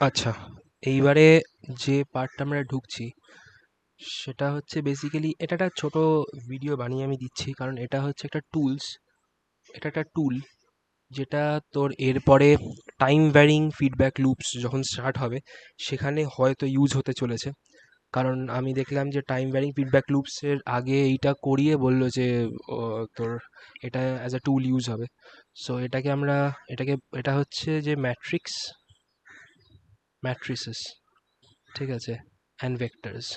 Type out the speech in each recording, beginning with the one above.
আচ্ছা, এইবারে যে পার্টটা আমরা ঢুকছি সেটা হচ্ছে বেসিক্যালি এটা একটা ছোট ভিডিও বানিয়ে আমি দিচ্ছি, কারণ এটা হচ্ছে একটা টুলস। এটা একটা টুল যেটা তোর এরপরে টাইম ভ্যারিং ফিডব্যাক লুপস যখন স্টার্ট হবে সেখানে হয়তো ইউজ হতে চলেছে। কারণ আমি দেখলাম যে টাইম ভ্যারিং ফিডব্যাক লুপসের আগে এইটা করিয়ে বললো যে তোর এটা অ্যাজ আ টুল ইউজ হবে। সো এটাকে আমরা এটাকে এটা হচ্ছে যে ম্যাট্রিসেস, ঠিক আছে, অ্যান্ড ভেক্টরস।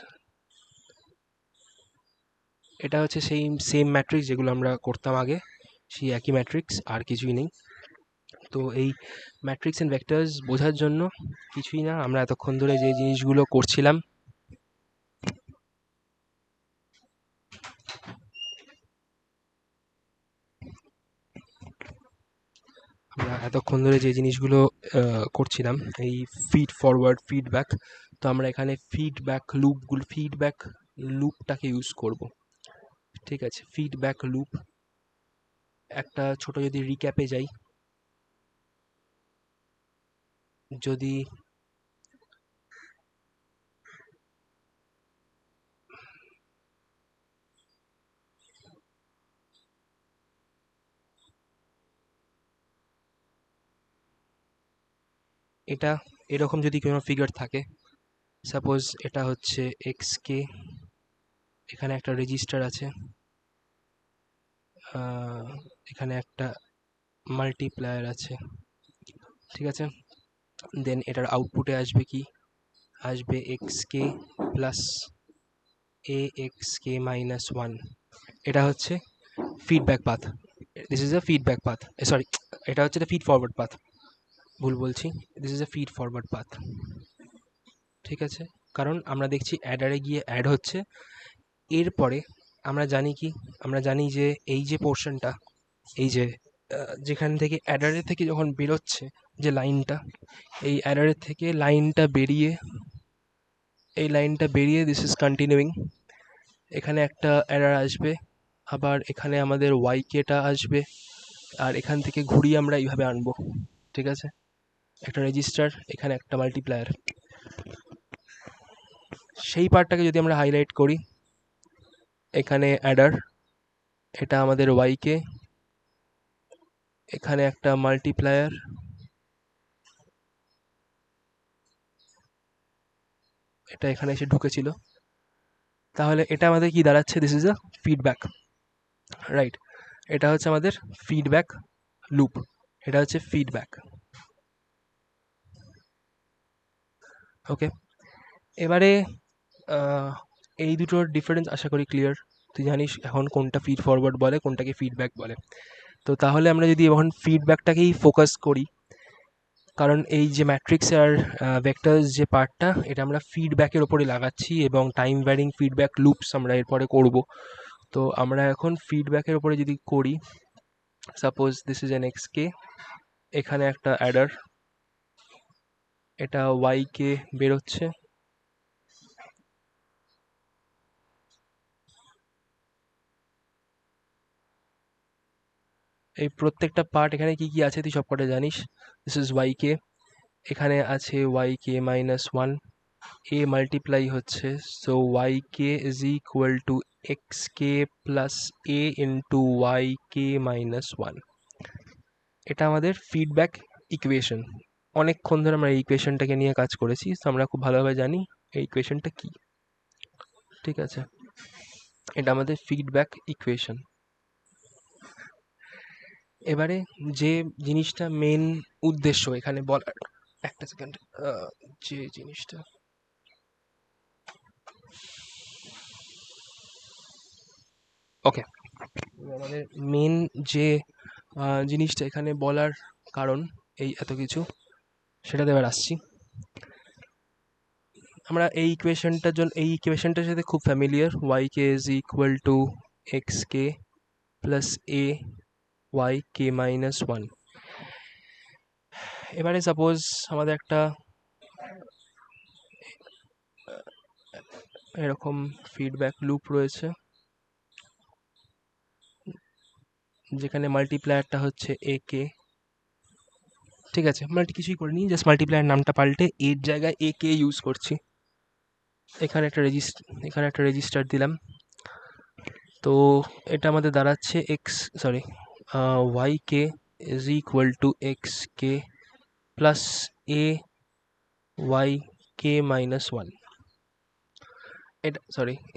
এটা হচ্ছে সেই সেম ম্যাট্রিক্স যেগুলো আমরা করতাম আগে, সেই একই ম্যাট্রিক্স, আর কিছুই নেই। তো এই ম্যাট্রিক্স অ্যান্ড ভেক্টরস বোঝার জন্য কিছুই না, আমরা এতক্ষণ ধরে যে জিনিসগুলো করছিলাম যে জিনিসগুলো করছিলাম, এই ফিড ফরওয়ার্ড ফিডব্যাক, তো আমরা এখানে ফিডব্যাক লুপটাকে ইউজ করব। ঠিক আছে, ফিডব্যাক লুপ একটা ছোট যদি রিক্যাপে যাই, যদি এটা এরকম যদি কোনো ফিগার থাকে, সাপোজ এটা হচ্ছে এক্স কে, এখানে একটা রেজিস্টার আছে, আহ, এখানে একটা মাল্টিপ্লায়ার আছে, ঠিক আছে। দেন এটার আউটপুটে আসবে কি, আসবে এক্স কে প্লাস এ এক্স কে মাইনাস ওয়ান। এটা হচ্ছে feedback path, this is a feedback path, sorry, এটা হচ্ছে দ্য ফিড ফরওয়ার্ড পাথ, ভুল বলছি, this is a feed forward path. ঠিক আছে, কারণ আমরা দেখছি অ্যাডারে গিয়ে অ্যাড হচ্ছে। এরপরে আমরা জানি কি, আমরা জানি যে এই যে পোর্শনটা, এই যে যেখান থেকে অ্যাডারের থেকে যখন বেরোচ্ছে যে লাইনটা, এই অ্যাডারের থেকে লাইনটা বেরিয়ে দিস ইজ কন্টিনিউইং, এখানে একটা অ্যাডার আসবে, আবার এখানে আমাদের ওয়াই কেটা আসবে, আর এখান থেকে ঘুরিয়ে আমরা এইভাবে আনবো। ঠিক আছে, একটা রেজিস্টার, এখানে একটা মাল্টিপ্লায়ার। সেই পার্টটাকে যদি আমরা হাইলাইট করি, এখানে অ্যাডার, এটা আমাদের ওয়াই কে, এখানে একটা মাল্টিপ্লায়ার, এটা এখানে এসে ঢুকেছিল, তাহলে এটা আমাদের কি দাঁড়াচ্ছে, this is a feedback, right. এটা হচ্ছে আমাদের ফিডব্যাক লুপ, এটা হচ্ছে ফিডব্যাক। ওকে, এবারে আহ, এই দুটোর ডিফারেন্স আশা করি ক্লিয়ার। তুই জানিস এখন কোনটা ফিড ফরওয়ার্ড বলে, কোনটাকে ফিডব্যাক বলে। তো তাহলে আমরা যদি এখন ফিডব্যাকটাকেই ফোকাস করি, কারণ এই যে ম্যাট্রিক্স আর ভেক্টরস যে পার্টটা, এটা আমরা ফিডব্যাকের ওপরে লাগাচ্ছি এবং টাইম ভ্যারিং ফিডব্যাক লুপস আমরা এরপরে করব। তো আমরা এখন ফিডব্যাকের ওপরে যদি করি, suppose this is an X K, এখানে একটা অ্যাডার, এটা ওয়াই কে বেরোচ্ছে, এই প্রত্যেকটা পার্ট এখানে কি কি আছে তুই সবকটা জানিস। দিস ইজ ওয়াই কে, এখানে আছে Y K minus one, A multiply হচ্ছে, so Y K is equal to x K plus A into Y K minus one. এটা আমাদের ফিডব্যাক ইকুয়েশন। অনেকক্ষণ ধরে আমরা এই ইকুয়েশনটাকে নিয়ে কাজ করেছি, তো আমরা খুব ভালোভাবে জানি এই ইকুয়েশনটা কি। ঠিক আছে, এটা আমাদের ফিডব্যাক ইকুয়েশন। এবারে যে জিনিসটা মেন উদ্দেশ্য এখানে বলার, একটা সেকেন্ড, যে জিনিসটা, ওকে, আমাদের মেন যে জিনিসটা এখানে বলার কারণ, এই এত কিছু, সেটাতে এবার আসছি। আমরা এই ইকুয়েশনটার সাথে খুব familiar, Y K is equal to x K plus A Y K minus one. এবারে সাপোজ আমাদের একটা এরকম ফিডব্যাক লুপ রয়েছে, যেখানে মাল্টিপ্লায়ারটা হচ্ছে এ কে, ঠিক আছে, কিছুই করিনি, জাস্ট মাল্টিপ্লায়ার নামটা পাল্টে এর জায়গায় এ কে ইউজ করছি। এখানে একটা রেজিস্টার দিলাম। তো এটা আমাদের দাঁড়াচ্ছে Y K is equal to x K plus A Y K minus one.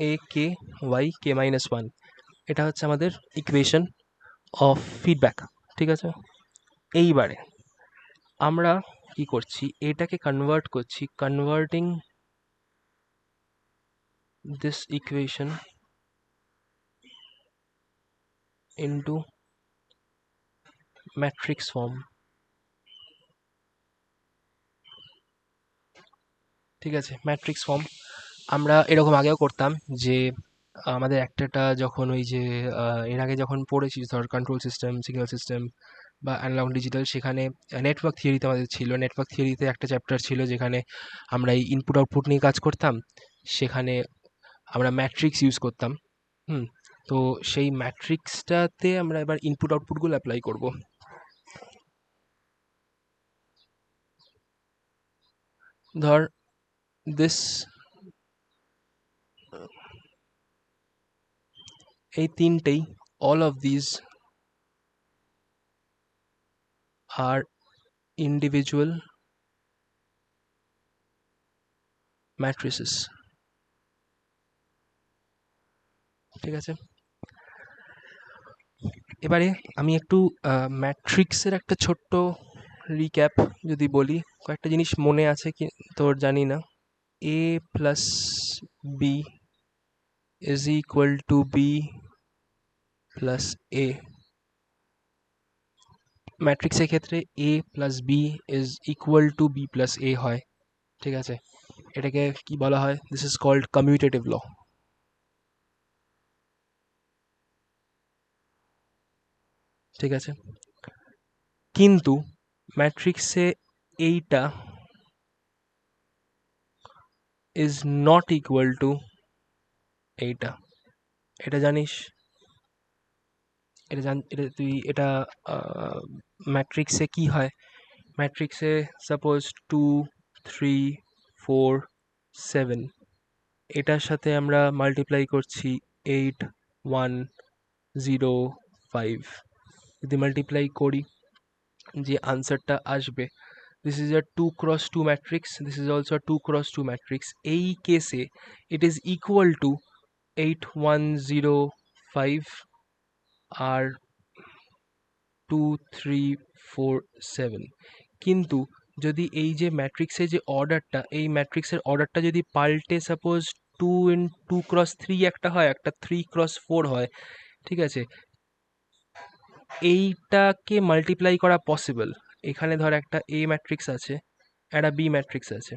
A K Y K minus one, এটা হচ্ছে আমাদের ইকুয়েশন অফ ফিডব্যাক। ঠিক আছে, এইবারে আমরা কি করছি, এটাকে কনভার্ট করছি, converting this equation into matrix form. ঠিক আছে, ম্যাট্রিক্স ফর্ম আমরা এরকম আগেও করতাম যে আমাদের একটা যখন ওই যে এর আগে যখন পড়েছি, ধর কন্ট্রোল সিস্টেম, সিগন্যাল সিস্টেম বা অ্যানালগ ডিজিটাল, সেখানে নেটওয়ার্ক থিওরিতে আমাদের ছিল, নেটওয়ার্ক থিওরিতে একটা চ্যাপ্টার ছিল যেখানে আমরা এই ইনপুট আউটপুট নিয়ে কাজ করতাম। সেখানে আমরা ম্যাট্রিক্স ইউজ করতাম। তো সেই ম্যাট্রিক্সটাতে আমরা এবার ইনপুট আউটপুটগুলো অ্যাপ্লাই করব। ধর দিস, এই তিনটেই, all of these are individual matrices। ঠিক আছে, এবারে আমি একটু ম্যাট্রিক্সের একটা ছোট্ট রিক্যাপ যদি বলি, কয়েকটা জিনিস মনে আছে কি তোর জানি না। A plus B is equal to B plus A. ম্যাট্রিক্সের ক্ষেত্রে A plus B is equal to B plus A হয়। ঠিক আছে, এটাকে কি বলা হয়? This is called commutative law. ঠিক আছে, কিন্তু ম্যাট্রিক্সে এইটা ইজ নট ইকুয়াল টু এইটা। এটা জানিস? এটা ম্যাট্রিক্সে কি হয়? ম্যাট্রিক্সে সাপোজ 2 3 4 7, এটার সাথে আমরা মাল্টিপ্লাই করছি 8 1 0 5। যদি মাল্টিপ্লাই করি, যে আনসারটা আসবে, this is a 2 cross 2 matrix, this is also a 2 cross 2 matrix। এই কেসে it is equal to 8 1 0 5 আর 2 3 4 7। কিন্তু যদি এই যে ম্যাট্রিক্সের যে অর্ডারটা, এই ম্যাট্রিক্সের অর্ডারটা যদি পাল্টে সাপোজ 2 cross 3 একটা হয়, একটা 3 cross 4 হয়, ঠিক আছে, এইটাকে মাল্টিপ্লাই করা পসিবল। এখানে ধর একটা এ ম্যাট্রিক্স আছে, একটা বি ম্যাট্রিক্স আছে।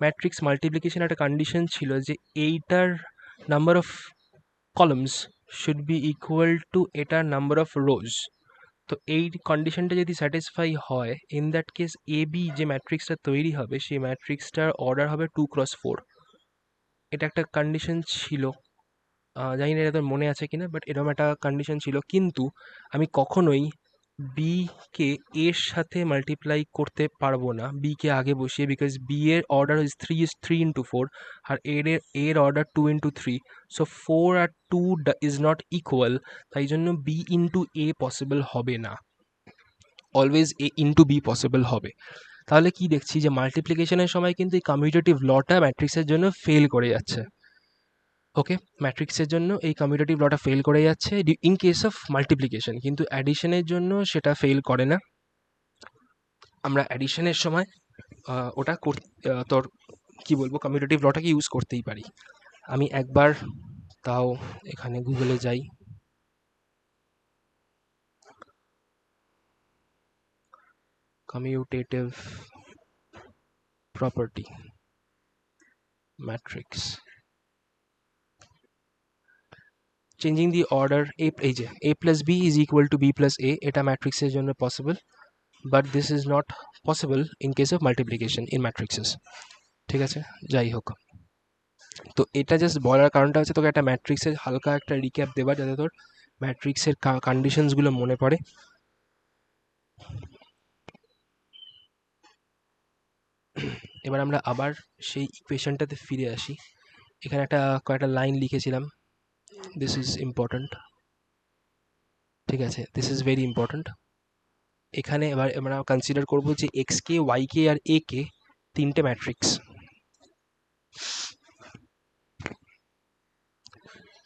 ম্যাট্রিক্স মাল্টিপ্লিকেশন একটা কন্ডিশন ছিল যে এইটার number of columns should be equal to এটার নাম্বার অফ রোজ। তো এই কন্ডিশনটা যদি স্যাটিসফাই হয়, in that case A B যে ম্যাট্রিক্সটা তৈরি হবে, সেই ম্যাট্রিক্সটার অর্ডার হবে 2 cross 4। এটা একটা কন্ডিশন ছিল, জানি না এটা তোর মনে আছে কিনা, বাট এরকম একটা কন্ডিশন ছিল। কিন্তু আমি কখনোই বি কে এর সাথে মাল্টিপ্লাই করতে পারবো না, বি কে আগে বসিয়ে, বিকজ বি এর অর্ডার ইজ 3 ইন্টু 4 আর এর অর্ডার 2 ইন্টু 3। সো 4 আর 2 ইজ নট ইকুয়াল, তাই জন্য বি ইন্টু এ পসিবল হবে না, always A into B possible হবে। তাহলে কি দেখছি যে মাল্টিপ্লিকেশনের সময় কিন্তু এই কমিউটেটিভ লটা ম্যাট্রিক্সের জন্য ফেল করে যাচ্ছে। ওকে, ম্যাট্রিক্সের জন্য এই কমিউটেটিভ লটা ফেল করে যাচ্ছে ইন কেস অফ মাল্টিপ্লিকেশন, কিন্তু অ্যাডিশনের জন্য সেটা ফেল করে না। আমরা অ্যাডিশনের সময় ওটা তোর কি বলবো, কমিউটেটিভ লটাকে ইউজ করতেই পারি। আমি একবার তাও এখানে গুগলে যাই, commutative property matrix, changing the order এই যে a plus B is equal to B plus A, এটা ম্যাট্রিক্সের জন্য possible, but this is not possible in case of multiplication in matrices. ঠিক আছে, যাই হোক, তো এটা জাস্ট বলার কারণটা হচ্ছে তোকে একটা ম্যাট্রিক্সের হালকা একটা রিক্যাপ দেবার, যাতে তোর ম্যাট্রিক্সের কন্ডিশনসগুলো মনে পড়ে। এবার আমরা আবার সেই ইকুয়েশনটাতে ফিরে আসি। এখানে কয়েকটা লাইন লিখেছিলাম, দিস ইজ ইম্পর্ট্যান্ট, ঠিক আছে, দিস ইজ ভেরি ইম্পর্ট্যান্ট। এখানে এবার আমরা কনসিডার করব যে এক্স কে, ওয়াই কে আর এ কে তিনটে ম্যাট্রিক্স।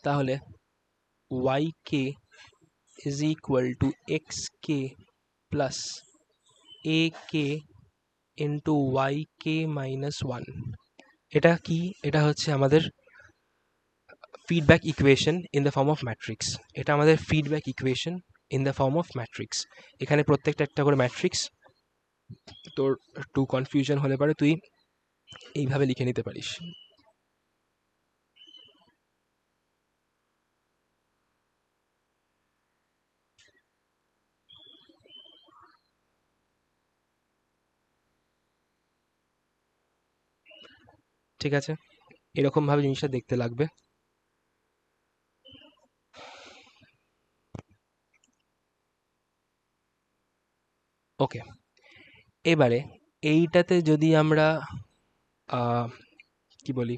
তাহলে y K is equal to x K plus A K into Y K minus one. এটা কি? এটা হচ্ছে আমাদের feedback equation in the form of matrix. এটা আমাদের feedback equation in the form of matrix. এখানে প্রত্যেকটা একটা করে ম্যাট্রিক্স। তোর একটু কনফিউশন হলে পারে তুই এইভাবে লিখে নিতে পারিস। ঠিক আছে, এরকমভাবে জিনিসটা দেখতে লাগবে। ওকে, এবারে এইটাতে যদি আমরা কি বলি,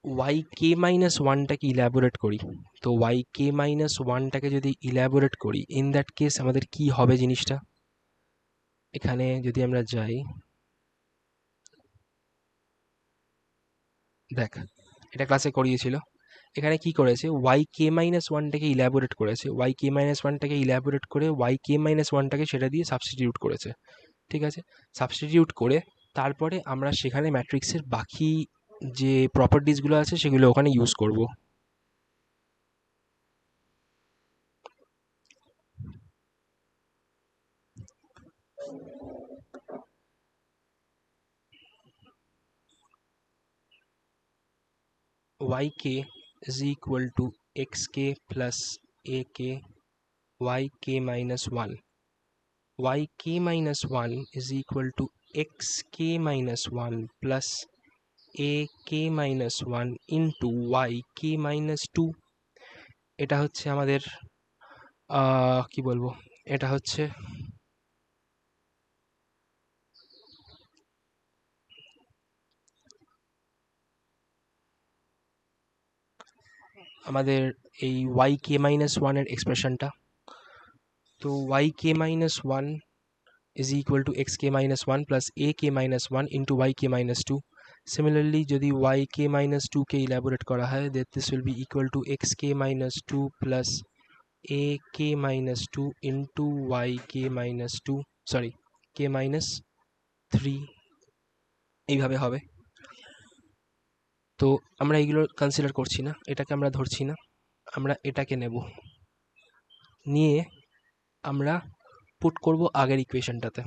ওয়াই কে মাইনাস ওয়ানটাকে ইলাবোরেট করি, তো ওয়াই কে মাইনাস ওয়ানটাকে যদি ইলাবোরেট করি, ইন দ্যাট কেস আমাদের কি হবে জিনিসটা? এখানে যদি আমরা যাই, দেখ, এটা ক্লাসে করিয়েছিল। এখানে কি করেছে, ওয়াই কে মাইনাস ওয়ানটাকে ইলাবোরেট করেছে, ওয়াই কে মাইনাস ওয়ানটাকে ইলাবোরেট করে ওয়াই কে মাইনাস ওয়ানটাকে সেটা দিয়ে সাবস্টিটিউট করেছে। ঠিক আছে, সাবস্টিটিউট করে তারপরে আমরা সেখানে ম্যাট্রিক্সের বাকি যে প্রপার্টিসগুলো আছে সেগুলো ওখানে ইউজ করব। yk is equal to xk plus ak yk minus 1. yk minus 1 is equal to xk minus 1 plus ak minus 1 into yk minus 2. এটা হচ্ছে আমাদের কি বলবো, এটা হচ্ছে আমাদের এই yk minus 1 এর এক্সপ্রেশনটা। তো yk minus 1 is equal to xk minus 1 plus ak minus 1 into yk minus 2. Similarly, যদি yk minus 2 কে elaborate করা হয়, that this will be equal to xk minus 2 plus ak minus 2 into yk minus 2, sorry, k minus 3, এইভাবে হবে। তো আমরা এইগুলো consider করছি না, এটাকে আমরা ধরছি না, আমরা এটাকে নেব, নিয়ে আমরা পুট করব আগের ইকুয়েশনটাতে।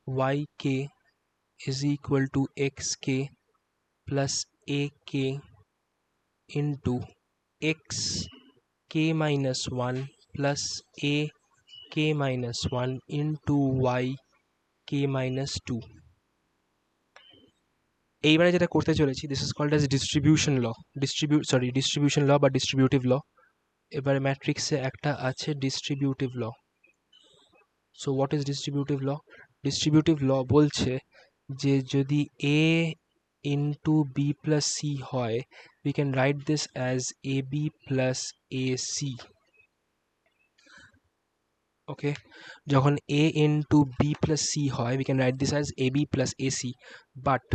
yk is equal to xk plus ak into xk minus 1 plus ak minus 1 into yk minus 2. এইবারে যেটা করতে চলেছি, this is called as distribution law, distribution law বা ডিস্ট্রিবিউটিভ ল। এবারে ম্যাট্রিক্সে একটা আছে distributive law. So what is distributive law? Distributive law বলছে যে যদি a into b plus c হয়, we can write this as ab plus ac. ওকে, যখন a into b plus c হয়, we can write this as ab plus ac, but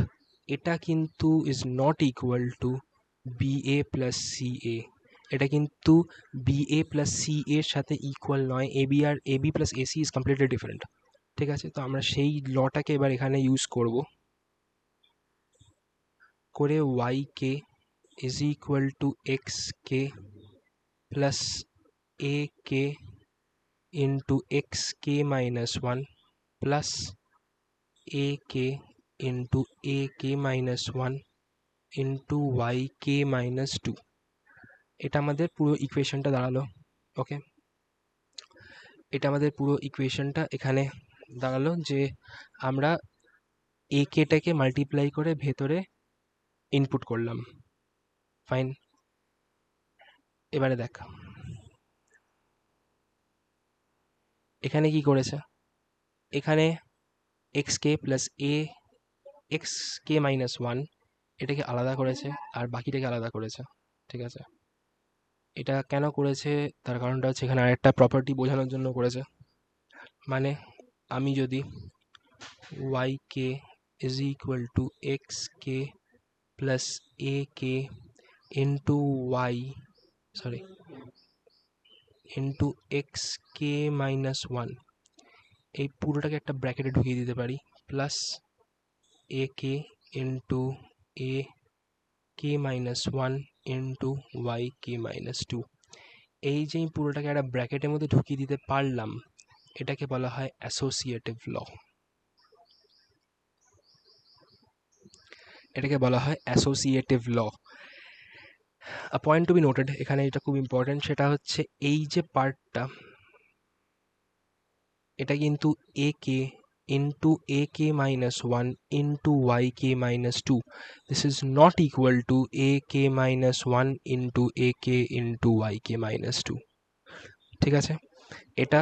এটা কিন্তু is not equal to ba plus ca. এটা কিন্তু ba plus ca এর সাথে equal নয়, ab plus ac is completely different. ঠিক আছে, তো আমরা সেই লটাকে এবার এখানে ইউজ করব করে yk is equal to xk plus ak into xk minus 1 plus ak into ak minus 1 into yk minus 2. এটা আমাদের পুরো ইকুয়েশনটা দাঁড়ালো। ওকে, এটা আমাদের পুরো ইকুয়েশনটা এখানে দাঁড়ালো যে আমরা akটাকে মাল্টিপ্লাই করে ভেতরে ইনপুট করলাম। ফাইন, এবারে দেখ, এখানে কি করেছে, এখানে এক্স কে প্লাস এ এক্স কে মাইনাস ওয়ান এটাকে আলাদা করেছে আর বাকিটাকে আলাদা করেছে। ঠিক আছে, এটা কেন করেছে তার কারণটা হচ্ছে এখানে আরেকটা প্রপার্টি বোঝানোর জন্য করেছে। মানে আমি যদি y K is equal to x K plus A K into y sorry into x k minus one, এই পুরোটাকে একটা ব্র্যাকেটে ঢুকিয়ে দিতে পারি, plus A K into A K minus one into Y K minus two. এই যে আমি পুরোটাকে একটা ব্র্যাকেটের মধ্যে ঢুকিয়ে দিতে পারলাম, এটাকে বলা হয় অ্যাসোসিয়েটিভ ল। এটাকে বলা হয় associative law. A point to be noted, এখানে এটা খুব ইম্পর্টেন্ট, সেটা হচ্ছে এই যে পার্টটা, এটা কিন্তু A K into A K minus one into Y K minus two, this is not equal to A K minus one into A K into Y K minus two. ঠিক আছে, এটা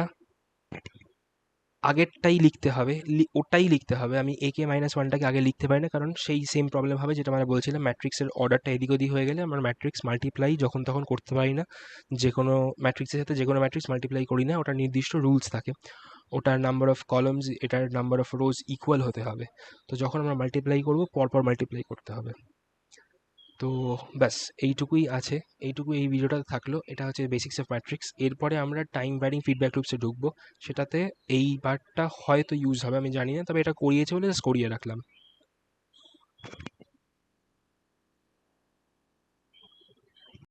আগেরটাই লিখতে হবে, ওটাই লিখতে হবে। আমি এ কে মাইনাস ওয়ানটাকে আগে লিখতে পারি না, কারণ সেই সেম প্রবলেম হবে যেটা আমরা বলছিলাম, ম্যাট্রিক্সের অর্ডারটা এদিক ওদিক হয়ে গেলে আমরা ম্যাট্রিক্স মাল্টিপ্লাই যখন তখন করতে পারি না। যে কোনো ম্যাট্রিক্সের সাথে যে কোনো ম্যাট্রিক্স মাল্টিপ্লাই করি না, ওটার নির্দিষ্ট রুলস থাকে, ওটার নাম্বার অফ কলামস এটার নাম্বার অফ রোজ ইকুয়াল হতে হবে। তো যখন আমরা মাল্টিপ্লাই করবো পরপর মাল্টিপ্লাই করতে হবে। তো ব্যাস এইটুকুই আছে, এইটুকু এই ভিডিওটা থাকলো। এটা হচ্ছে বেসিক্স অফ ম্যাট্রিক্স। এরপরে আমরা টাইম ভ্যারিং ফিডব্যাক লুপসে ঢুকবো, সেটাতে এই পার্টটা হয়তো ইউজ হবে, আমি জানি না, তবে এটা করিয়েছে বলে জাস্ট করিয়ে রাখলাম।